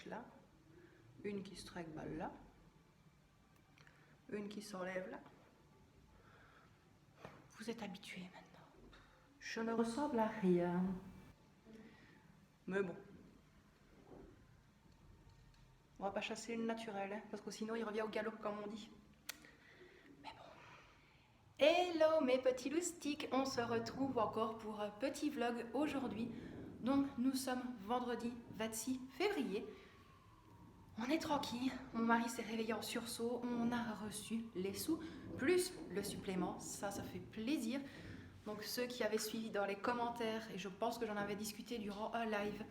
là, une qui se traque-balle là, une qui s'enlève là. Vous êtes habitués maintenant. Je ne ressemble à rien. Mais bon. On va pas chasser le naturel, hein, parce que sinon il revient au galop, comme on dit. Mais bon. Hello mes petits loustiques, on se retrouve encore pour un petit vlog aujourd'hui. Donc nous sommes vendredi 26 février. On est tranquille, mon mari s'est réveillé en sursaut, on a reçu les sous, plus le supplément, ça fait plaisir. Donc ceux qui avaient suivi dans les commentaires, et je pense que j'en avais discuté durant un live,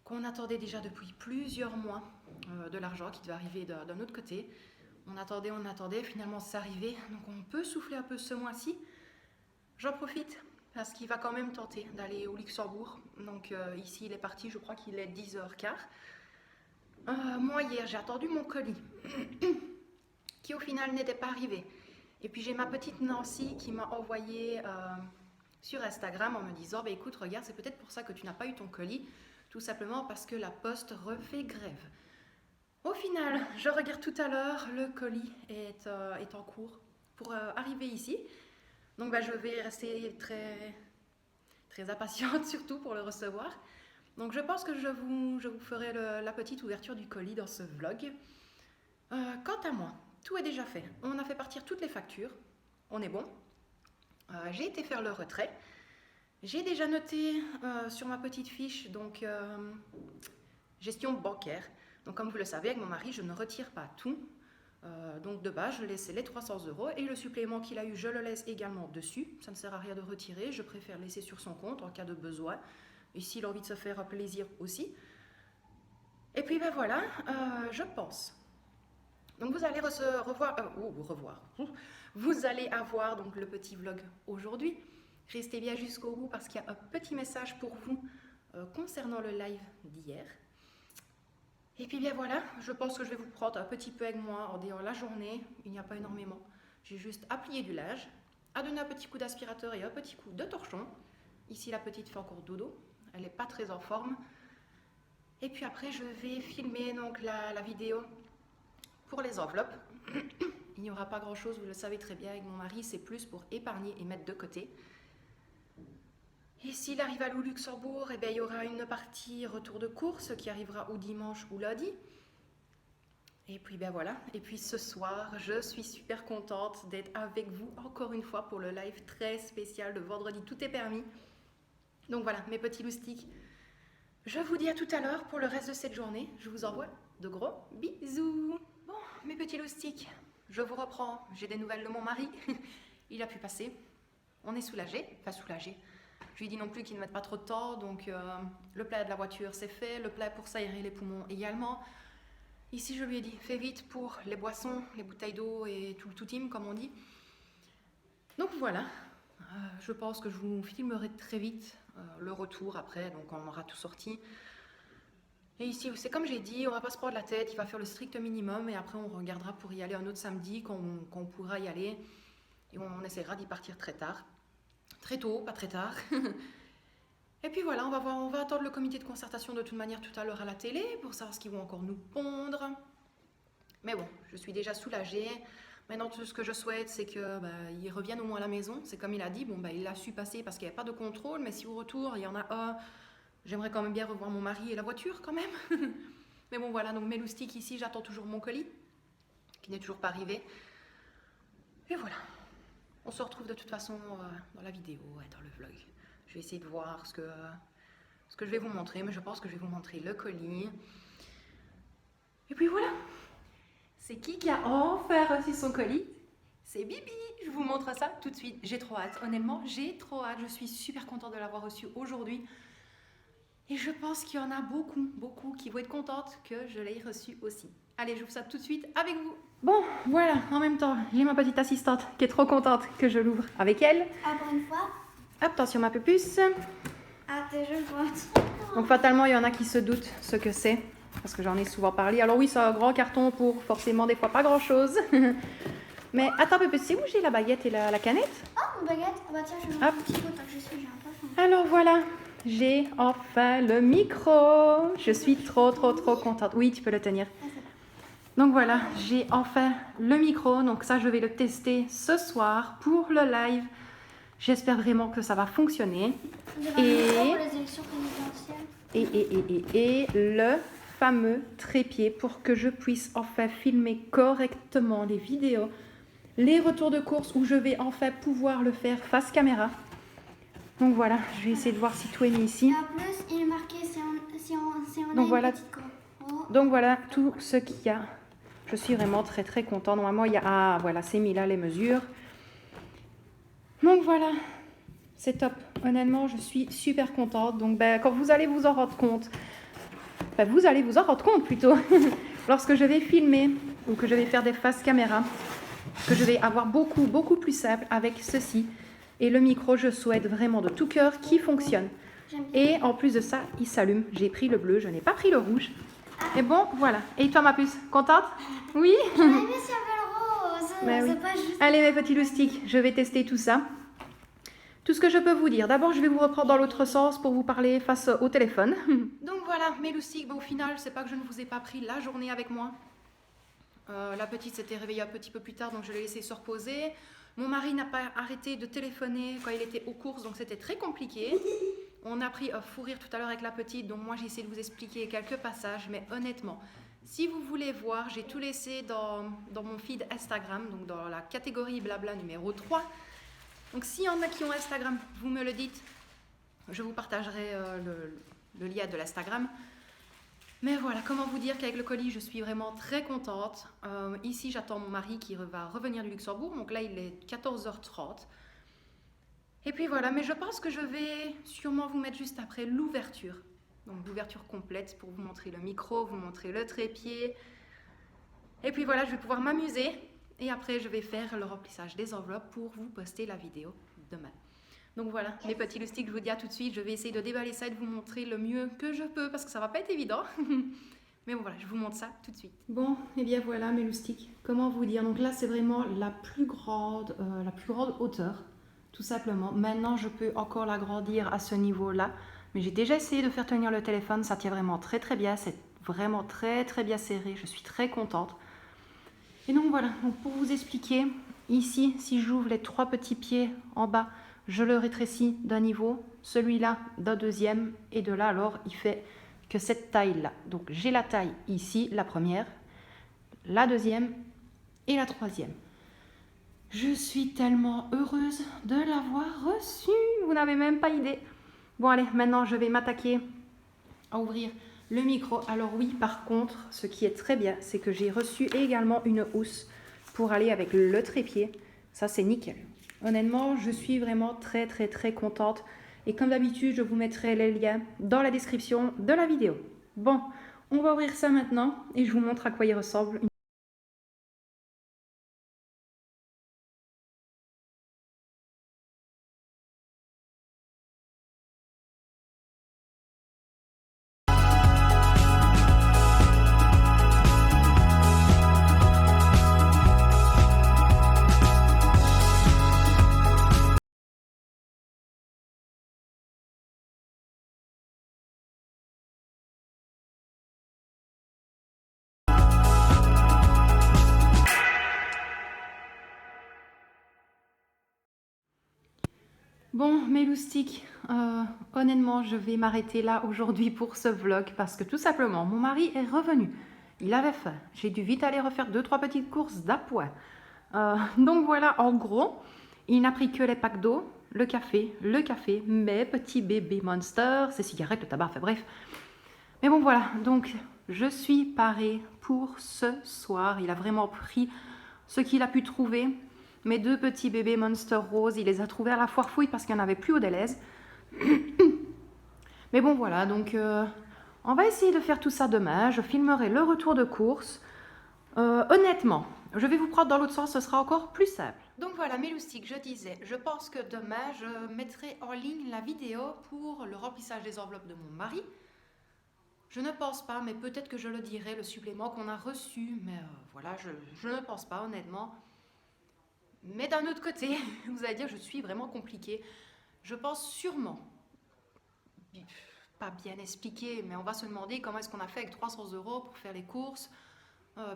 qu'on attendait déjà depuis plusieurs mois de l'argent qui devait arriver d'un autre côté. On attendait, finalement c'est arrivé, donc on peut souffler un peu ce mois-ci. J'en profite parce qu'il va quand même tenter d'aller au Luxembourg. Donc ici il est parti, je crois qu'il est 10h15. Moi hier j'ai attendu mon colis qui au final n'était pas arrivé. Et puis j'ai ma petite Nancy qui m'a envoyé sur Instagram en me disant bah, écoute regarde c'est peut-être pour ça que tu n'as pas eu ton colis, tout simplement parce que la poste refait grève. Au final je regarde tout à l'heure, le colis est en cours pour arriver ici. Donc bah, je vais rester très impatiente surtout pour le recevoir. Donc je pense que je vous ferai la petite ouverture du colis dans ce vlog. Quant à moi, tout est déjà fait. On a fait partir toutes les factures. On est bon. J'ai été faire le retrait. J'ai déjà noté sur ma petite fiche donc gestion bancaire. Donc comme vous le savez, avec mon mari, je ne retire pas tout. Donc de base, je laissais les 300 € et le supplément qu'il a eu, je le laisse également dessus. Ça ne sert à rien de retirer. Je préfère laisser sur son compte en cas de besoin. Et s'il a envie de se faire plaisir aussi. Et puis ben voilà, je pense. Donc vous allez vous allez avoir donc le petit vlog aujourd'hui. Restez bien jusqu'au bout parce qu'il y a un petit message pour vous concernant le live d'hier. Et puis bien voilà, je pense que je vais vous prendre un petit peu avec moi en dehors la journée. Il n'y a pas énormément. J'ai juste à plier du linge, à donner un petit coup d'aspirateur et un petit coup de torchon. Ici la petite fait encore dodo. Elle n'est pas très en forme. Et puis après, je vais filmer donc la vidéo pour les enveloppes. Il n'y aura pas grand-chose, vous le savez très bien, avec mon mari, c'est plus pour épargner et mettre de côté. Et s'il arrive à Luxembourg, eh bien, il y aura une partie retour de course qui arrivera ou dimanche ou lundi. Et puis ben voilà. Et puis ce soir, je suis super contente d'être avec vous encore une fois pour le live très spécial de vendredi. Tout est permis. Donc voilà, mes petits loustiques, je vous dis à tout à l'heure pour le reste de cette journée. Je vous envoie de gros bisous. Bon, mes petits loustiques, je vous reprends. J'ai des nouvelles de mon mari. Il a pu passer. On est soulagés. Enfin, soulagés. Je lui dis non plus qu'il ne mette pas trop de temps. Donc, le plat de la voiture, c'est fait. Le plat pour s'aérer les poumons également. Ici, je lui ai dit, fais vite pour les boissons, les bouteilles d'eau et tout le tout-team, comme on dit. Donc voilà. Je pense que je vous filmerai très vite le retour après, donc on aura tout sorti. Et ici, c'est comme j'ai dit, on va pas se prendre la tête, il va faire le strict minimum et après on regardera pour y aller un autre samedi quand on pourra y aller. Et on essaiera d'y partir très tard. Très tôt, pas très tard. Et puis voilà, on va attendre le comité de concertation de toute manière tout à l'heure à la télé pour savoir ce qu'ils vont encore nous pondre. Mais bon, je suis déjà soulagée. Maintenant, tout ce que je souhaite, c'est qu'ils reviennent au moins à la maison. C'est comme il a dit, bon, il l'a su passer parce qu'il n'y avait pas de contrôle, mais si au retour, il y en a un, j'aimerais quand même bien revoir mon mari et la voiture quand même. Mais bon, voilà, donc mes loustiques ici, j'attends toujours mon colis, qui n'est toujours pas arrivé. Et voilà, on se retrouve de toute façon dans la vidéo et dans le vlog. Je vais essayer de voir ce que je vais vous montrer, mais je pense que je vais vous montrer le colis. Et puis voilà. C'est qui a enfin reçu son colis? C'est Bibi. Je vous montre ça tout de suite. J'ai trop hâte. Honnêtement, j'ai trop hâte. Je suis super contente de l'avoir reçu aujourd'hui. Et je pense qu'il y en a beaucoup qui vont être contentes que je l'ai reçu aussi. Allez, je vous ça tout de suite avec vous. Bon, voilà. En même temps, j'ai ma petite assistante qui est trop contente que je l'ouvre avec elle. Encore une fois. Attention ma pupusse. Ah, t'es jeune, Donc fatalement, il y en a qui se doutent ce que c'est. Parce que j'en ai souvent parlé. Alors oui, c'est un grand carton pour forcément des fois pas grand chose. Mais attends, Pépé, c'est où j'ai la baguette et la canette? Oh, une baguette. Ah bah tiens, je vais Hop. un petit peu tant que je suis, j'ai un poisson. Alors voilà, j'ai enfin le micro. Je suis trop contente. Oui, tu peux le tenir. Donc voilà, j'ai enfin le micro. Donc ça, je vais le tester ce soir pour le live. J'espère vraiment que ça va fonctionner. Pour les élections présidentielles. Et le fameux trépied pour que je puisse enfin filmer correctement les vidéos, les retours de course où je vais enfin pouvoir le faire face caméra. Donc voilà, je vais essayer de voir si tout est mis ici. Et en plus, il est marqué si on Donc a voilà. une petite GoPro. Donc voilà tout ce qu'il y a. Je suis vraiment très contente. Normalement, il y a... Ah, voilà, c'est mis là les mesures. Donc voilà, c'est top. Honnêtement, je suis super contente. Donc quand vous allez vous en rendre compte, vous allez vous en rendre compte plutôt, lorsque je vais filmer ou que je vais faire des faces caméra, que je vais avoir beaucoup plus simple avec ceci. Et le micro, je souhaite vraiment de tout cœur qu'il fonctionne. Et en plus de ça, il s'allume. J'ai pris le bleu, je n'ai pas pris le rouge. Et bon, voilà. Et toi, ma puce, contente? Oui. J'aurais aimé s'il y avait le rose. Ben oui. C'est pas juste... Allez, mes petits loustiques, je vais tester tout ça. Tout ce que je peux vous dire. D'abord, je vais vous reprendre dans l'autre sens pour vous parler face au téléphone. Donc voilà, mes loustiques, au final, c'est pas que je ne vous ai pas pris la journée avec moi. La petite s'était réveillée un petit peu plus tard, donc je l'ai laissée se reposer. Mon mari n'a pas arrêté de téléphoner quand il était aux courses, donc c'était très compliqué. On a pris un fou rire tout à l'heure avec la petite, donc moi j'ai essayé de vous expliquer quelques passages, mais honnêtement, si vous voulez voir, j'ai tout laissé dans mon feed Instagram, donc dans la catégorie blabla numéro 3. Donc s'il y en a qui ont Instagram, vous me le dites, je vous partagerai le lien de l'Instagram. Mais voilà, comment vous dire qu'avec le colis, je suis vraiment très contente. Ici, j'attends mon mari qui va revenir du Luxembourg. Donc là, il est 14h30. Et puis voilà, mais je pense que je vais sûrement vous mettre juste après l'ouverture. Donc l'ouverture complète pour vous montrer le micro, vous montrer le trépied. Et puis voilà, je vais pouvoir m'amuser. Et après, je vais faire le remplissage des enveloppes pour vous poster la vidéo demain. Donc voilà, mes petits loustiques, je vous dis à tout de suite. Je vais essayer de déballer ça et de vous montrer le mieux que je peux parce que ça va pas être évident. Mais bon, voilà, je vous montre ça tout de suite. Bon, et bien voilà mes loustiques. Comment vous dire? Donc là, c'est vraiment la plus grande hauteur, tout simplement. Maintenant, je peux encore l'agrandir à ce niveau-là. Mais j'ai déjà essayé de faire tenir le téléphone. Ça tient vraiment très bien. C'est vraiment très bien serré. Je suis très contente. Et donc voilà, donc pour vous expliquer, ici, si j'ouvre les 3 petits pieds en bas, je le rétrécis d'un niveau, celui-là d'un deuxième, et de là alors il fait que cette taille-là. Donc j'ai la taille ici, la première, la deuxième et la troisième. Je suis tellement heureuse de l'avoir reçu, vous n'avez même pas idée. Bon allez, maintenant je vais m'attaquer à ouvrir le micro. Alors oui, par contre, ce qui est très bien, c'est que j'ai reçu également une housse pour aller avec le trépied. Ça c'est nickel. Honnêtement, je suis vraiment très contente. Et comme d'habitude, je vous mettrai les liens dans la description de la vidéo. Bon, on va ouvrir ça maintenant et je vous montre à quoi il ressemble. Bon, mes loustiques, honnêtement, je vais m'arrêter là aujourd'hui pour ce vlog parce que tout simplement, mon mari est revenu. Il avait faim. J'ai dû vite aller refaire 2-3 petites courses d'appoint. Donc voilà, en gros, il n'a pris que les packs d'eau, le café, mes petits bébés Monster, ses cigarettes, le tabac, enfin bref. Mais bon voilà, donc je suis parée pour ce soir. Il a vraiment pris ce qu'il a pu trouver. Mes 2 petits bébés Monster Rose, il les a trouvés à la foire fouille parce qu'il n'y en avait plus au Deleuze. Mais bon voilà, donc on va essayer de faire tout ça demain. Je filmerai le retour de course. Honnêtement, je vais vous prendre dans l'autre sens, ce sera encore plus simple. Donc voilà mes loustiques, je disais, je pense que demain je mettrai en ligne la vidéo pour le remplissage des enveloppes de mon mari. Je ne pense pas, mais peut-être que je le dirai, le supplément qu'on a reçu. Mais voilà, je ne pense pas honnêtement. Mais d'un autre côté, vous allez dire, je suis vraiment compliquée. Je pense sûrement pas bien expliqué, mais on va se demander comment est-ce qu'on a fait avec 300 € pour faire les courses,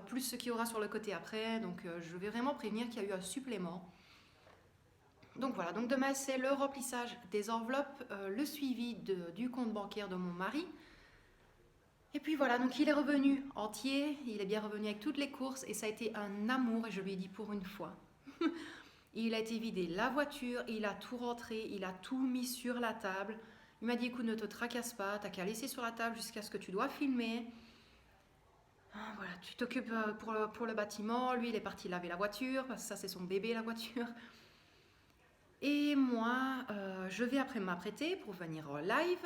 plus ce qu'il y aura sur le côté après. Donc je vais vraiment prévenir qu'il y a eu un supplément. Donc voilà, donc demain c'est le remplissage des enveloppes, le suivi du compte bancaire de mon mari. Et puis voilà, donc il est revenu entier, il est bien revenu avec toutes les courses et ça a été un amour et je lui ai dit pour une fois. Il a été vidé la voiture, il a tout rentré, il a tout mis sur la table. Il m'a dit écoute, ne te tracasse pas, t'as qu'à laisser sur la table jusqu'à ce que tu dois filmer. Voilà, tu t'occupes pour le bâtiment, lui il est parti laver la voiture, parce que ça c'est son bébé la voiture. Et moi, je vais après m'apprêter pour venir en live.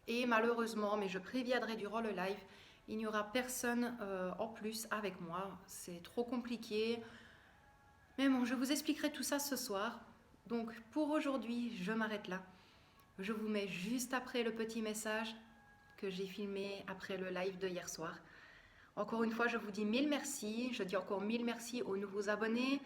Et malheureusement, mais je préviendrai durant le live, il n'y aura personne en plus avec moi. C'est trop compliqué. Mais bon, je vous expliquerai tout ça ce soir. Donc pour aujourd'hui, je m'arrête là. Je vous mets juste après le petit message que j'ai filmé après le live de hier soir. Encore une fois, je vous dis mille merci. Je dis encore mille merci aux nouveaux abonnés.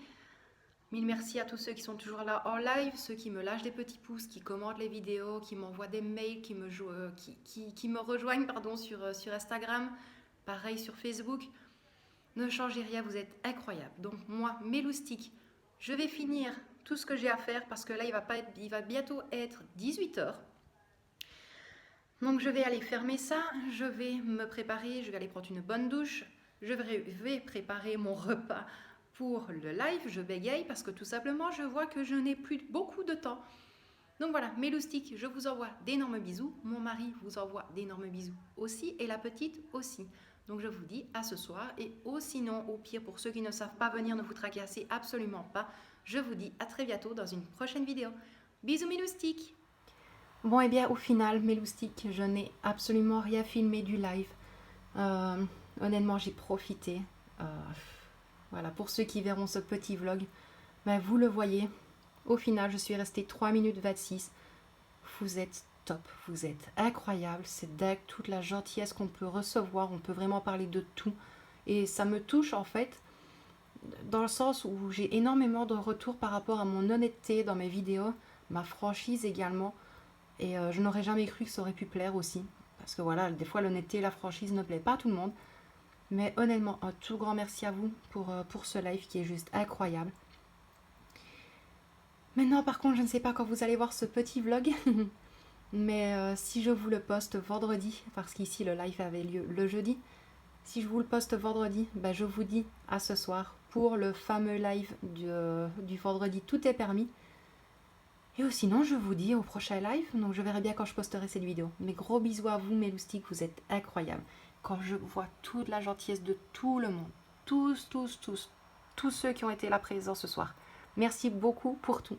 Mille merci à tous ceux qui sont toujours là en live, ceux qui me lâchent des petits pouces, qui commentent les vidéos, qui m'envoient des mails, qui me rejoignent sur Instagram, pareil sur Facebook. Ne changez rien, vous êtes incroyables. Donc moi, mes loustiques, je vais finir tout ce que j'ai à faire parce que là, il va bientôt être 18 h. Donc je vais aller fermer ça, je vais me préparer, je vais aller prendre une bonne douche, je vais préparer mon repas pour le live. Je bégaye parce que tout simplement, je vois que je n'ai plus beaucoup de temps. Donc voilà, mes loustiques, je vous envoie d'énormes bisous. Mon mari vous envoie d'énormes bisous aussi et la petite aussi. Donc je vous dis à ce soir et sinon, au pire, pour ceux qui ne savent pas venir, ne vous tracassez absolument pas. Je vous dis à très bientôt dans une prochaine vidéo. Bisous mes loustiques. Bon et bien au final, mes loustiques, je n'ai absolument rien filmé du live. Honnêtement, j'ai profité. Voilà, pour ceux qui verront ce petit vlog, ben, vous le voyez. Au final, je suis restée 3 minutes 26. Vous êtes top, vous êtes incroyable. C'est dingue toute la gentillesse qu'on peut recevoir. On peut vraiment parler de tout. Et ça me touche en fait, dans le sens où j'ai énormément de retours par rapport à mon honnêteté dans mes vidéos, ma franchise également. Et je n'aurais jamais cru que ça aurait pu plaire aussi. Parce que voilà, des fois l'honnêteté et la franchise ne plaît pas à tout le monde. Mais honnêtement, un tout grand merci à vous pour ce live qui est juste incroyable. Maintenant, par contre, je ne sais pas quand vous allez voir ce petit vlog. Mais si je vous le poste vendredi, parce qu'ici le live avait lieu le jeudi. Si je vous le poste vendredi, ben, je vous dis à ce soir pour le fameux live du vendredi Tout est permis. Et sinon, je vous dis au prochain live. Donc je verrai bien quand je posterai cette vidéo. Mais gros bisous à vous, mes loustiques, vous êtes incroyables. Quand je vois toute la gentillesse de tout le monde, tous ceux qui ont été là présents ce soir. Merci beaucoup pour tout.